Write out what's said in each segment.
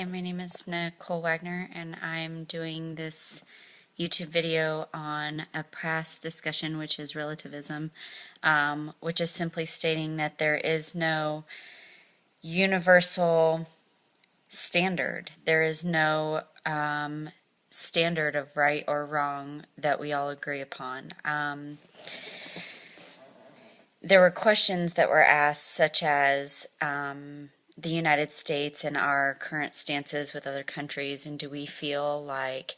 Hi, my name is Nicole Wagner, and I'm doing this YouTube video on a past discussion, which is relativism, which is simply stating that there is no universal standard. There is no standard of right or wrong that we all agree upon. There were questions that were asked, such as the United States and our current stances with other countries, and do we feel like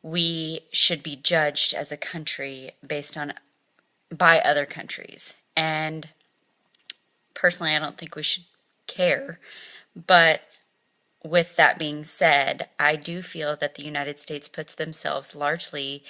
we should be judged as a country based on by other countries? And personally, I don't think we should care, but with that being said, I do feel that the United States puts themselves largely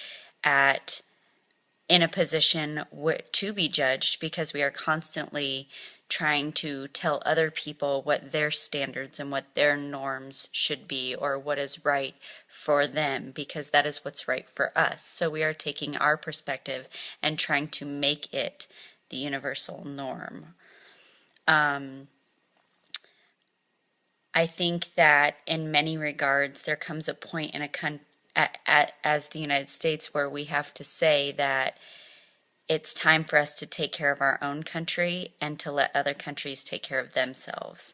in a position to be judged, because we are constantly trying to tell other people what their standards and what their norms should be, or what is right for them, because that is what's right for us. So we are taking our perspective and trying to make it the universal norm. I think that in many regards there comes a point in as the United States where we have to say that it's time for us to take care of our own country and to let other countries take care of themselves.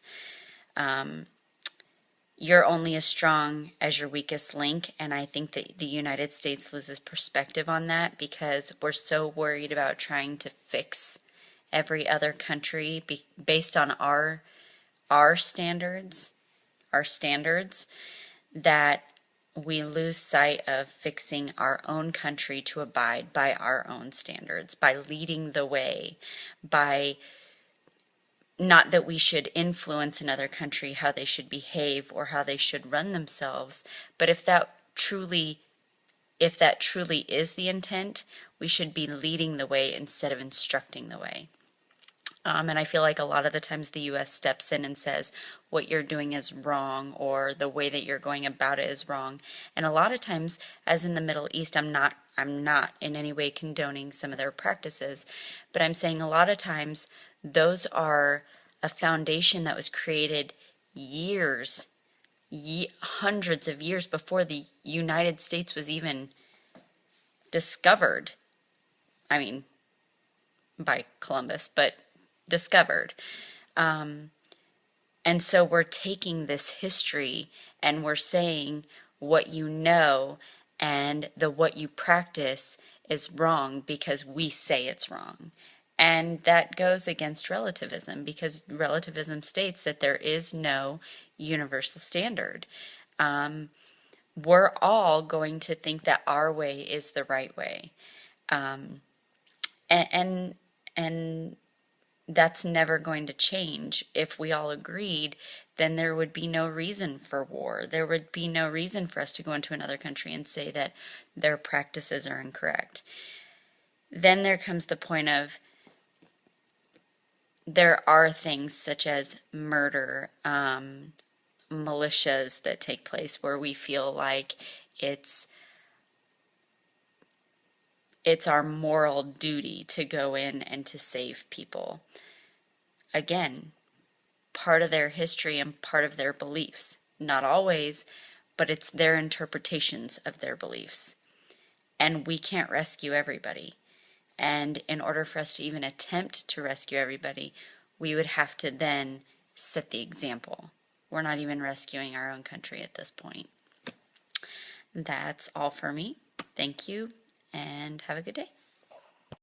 You're only as strong as your weakest link, and I think that the United States loses perspective on that, because we're so worried about trying to fix every other country based on our standards, that we lose sight of fixing our own country to abide by our own standards, by leading the way, by not that we should influence another country how they should behave or how they should run themselves, but if that truly is the intent, we should be leading the way instead of instructing the way. And I feel like a lot of the times the U.S. steps in and says, what you're doing is wrong, or the way that you're going about it is wrong. And a lot of times, as in the Middle East, I'm not in any way condoning some of their practices, but I'm saying a lot of times those are a foundation that was created hundreds of years before the United States was even discovered. I mean, by Columbus, but discovered. And so we're taking this history and we're saying what you know and what you practice is wrong because we say it's wrong. And that goes against relativism, because relativism states that there is no universal standard. We're all going to think that our way is the right way. And that's never going to change. If we all agreed, then there would be no reason for war. There would be no reason for us to go into another country and say that their practices are incorrect. Then there comes the point of, there are things such as murder, militias that take place where we feel like it's our moral duty to go in and to save people. Again, part of their history and part of their beliefs. Not always, but it's their interpretations of their beliefs. And we can't rescue everybody. And in order for us to even attempt to rescue everybody, we would have to then set the example. We're not even rescuing our own country at this point. That's all for me. Thank you, and have a good day.